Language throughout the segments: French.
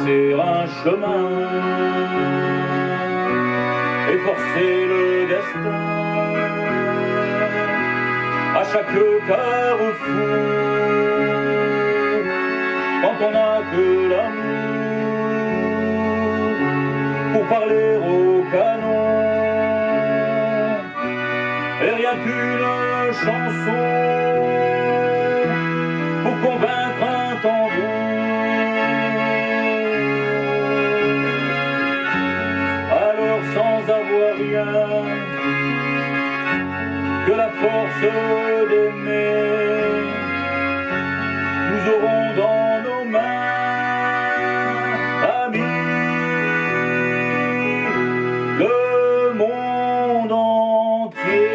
tracer un chemin et forcer le destin à chaque carrefour. Quand on n'a que l'amour pour parler au canon et rien qu'une chanson pour convaincre un tambour. Alors sans avoir rien que la force d'aimer, nous aurons dans nos mains, amis, le monde entier.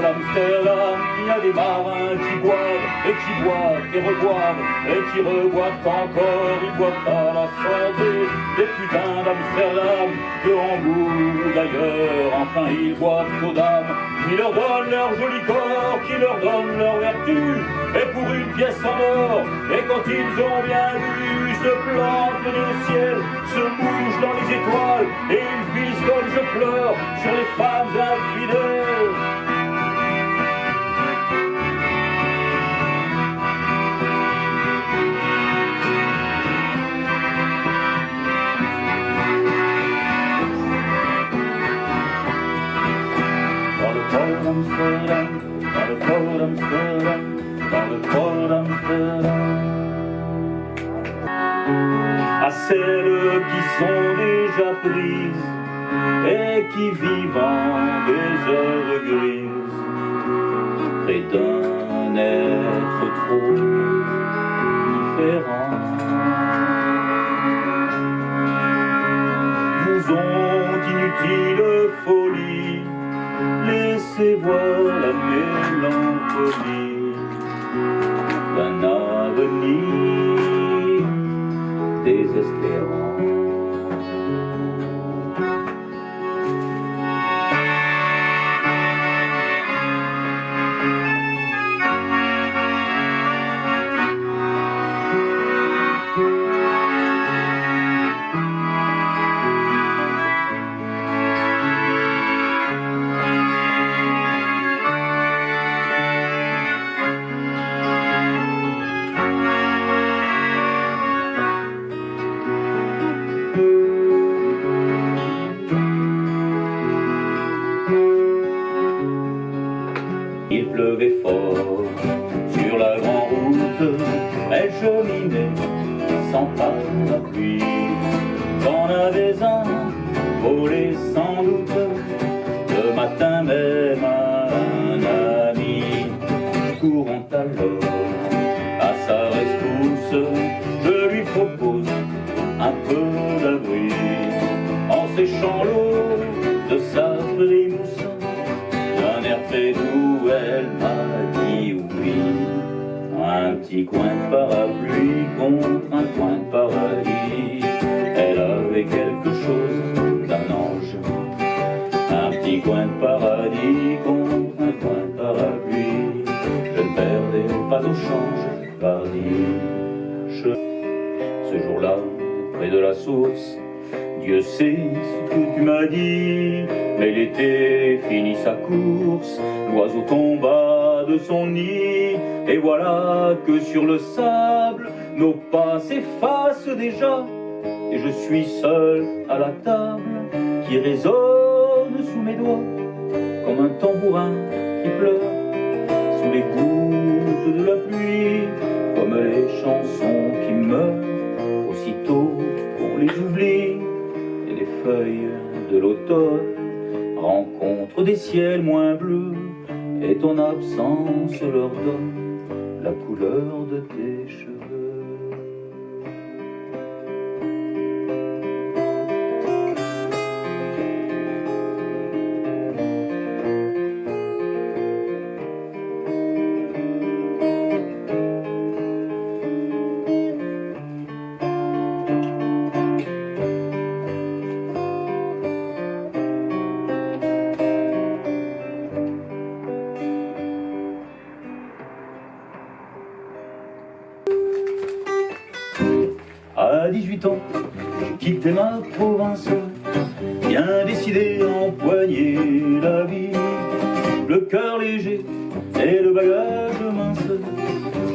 Amsterdam, il y a des marins qui boivent et reboivent et qui reboivent encore, ils boivent à la santé des putains d'Amsterdam, de Hambourg d'ailleurs, enfin ils boivent aux dames qui leur donnent leur joli corps, qui leur donnent leur vertu, et pour une pièce en or, et quand ils ont bien vu, se plantent le nez au ciel, se mouchent dans les étoiles, et ils pissent comme je pleure sur les femmes infidèles. Dans le port d'Amsterdam, dans le port d'Amsterdam, dans le port d'Amsterdam. À celles qui sont déjà prises et qui vivent en des heures grises, près d'un être trop différent, vous ont inutile folie, laissez voir la mélancolie d'un avenir désespérant. Il pleuvait fort sur la grande route, elle cheminait sans parapluie. J'en avais un volé sans doute, le matin même à un ami. Courant alors à sa rescousse, je lui propose un peu d'abri, en séchant l'eau de sa frimousse. D'un air très doux, elle m'a dit oui. Un petit coin de parapluie contre un coin de paradis. Elle avait quelque chose d'un ange. Un petit coin de paradis contre un coin de parapluie. Je ne perdais pas au change, pardi. Ce jour-là, près de la source, Dieu sait ce que tu m'as dit, mais l'été finit sa course, l'oiseau tomba de son nid, et voilà que sur le sable, nos pas s'effacent déjà, et je suis seul à la table, qui résonne sous mes doigts, comme un tambourin qui pleure, sous les gouttes de la pluie, comme les chansons qui meurent, aussitôt qu'on les oublie. Les feuilles de l'automne, rencontre des ciels moins bleus, et ton absence leur donne la couleur de tes cheveux. À 18 ans, j'ai quitté ma province, bien décidé à empoigner la vie. Le cœur léger et le bagage mince,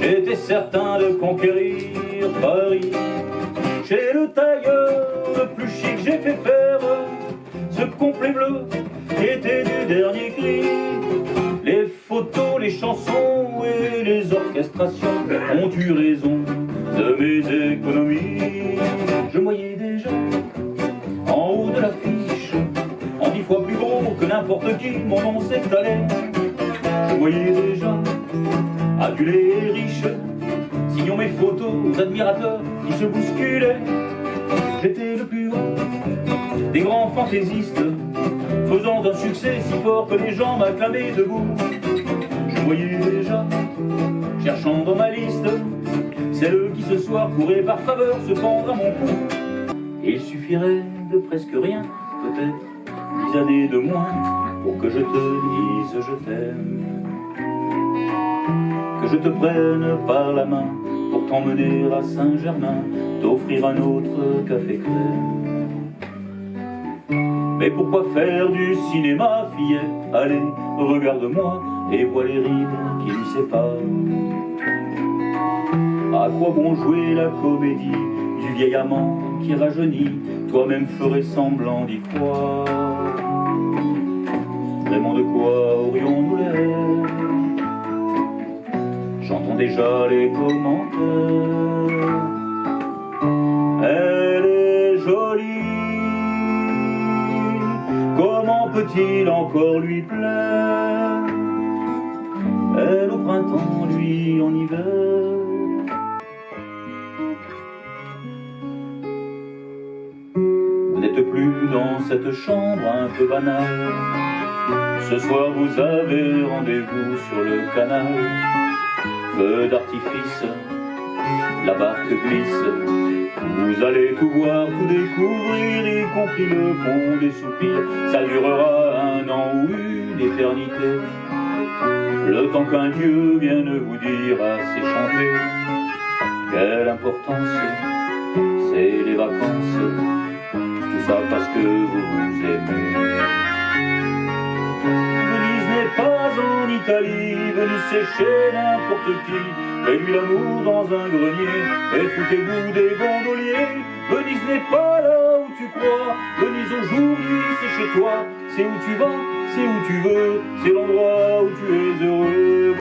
j'étais certain de conquérir Paris. Chez le tailleur le plus chic, j'ai fait faire ce complet bleu qui était du dernier cri. Les photos, les chansons et les orchestrations ont eu raison de mes économies. Je voyais déjà en haut de l'affiche, en 10 fois plus gros que n'importe qui, mon nom s'étalait. Je voyais déjà adulés et riches signant mes photos aux admirateurs qui se bousculaient. J'étais le plus haut des grands fantaisistes, faisant un succès si fort que les gens m'acclamaient debout. Je voyais déjà, cherchant dans ma liste, celle qui ce soir pourrait par faveur se pendre à mon cou. Il suffirait de presque rien, peut-être 10 années de moins, pour que je te dise je t'aime, que je te prenne par la main pour t'emmener à Saint-Germain, t'offrir un autre café crème. Mais pourquoi faire du cinéma, fillette? Allez, regarde-moi et vois les rides qui nous séparent. À quoi bon jouer la comédie du vieil amant qui rajeunit? Toi-même ferais semblant d'y croire. Vraiment, de quoi aurions-nous l'air? J'entends déjà les commentaires. Elle est jolie, comment peut-il encore lui plaire? Elle au printemps, lui en hiver. Vous n'êtes plus dans cette chambre un peu banale. Ce soir vous avez rendez-vous sur le canal. Feu d'artifice, la barque glisse. Vous allez tout voir, tout découvrir, y compris le pont des soupirs. Ça durera 1 an ou une éternité, le temps qu'un dieu vienne vous dire assez chanter. Quelle importance, c'est les vacances, tout ça parce que vous vous aimez. Venise n'est pas en Italie, venez sécher n'importe qui. Faites-lui l'amour dans un grenier et foutez-vous des gondoliers. Venise n'est pas là où tu crois, Venise aujourd'hui c'est chez toi. C'est où tu vas, c'est où tu veux, c'est l'endroit où tu es heureux.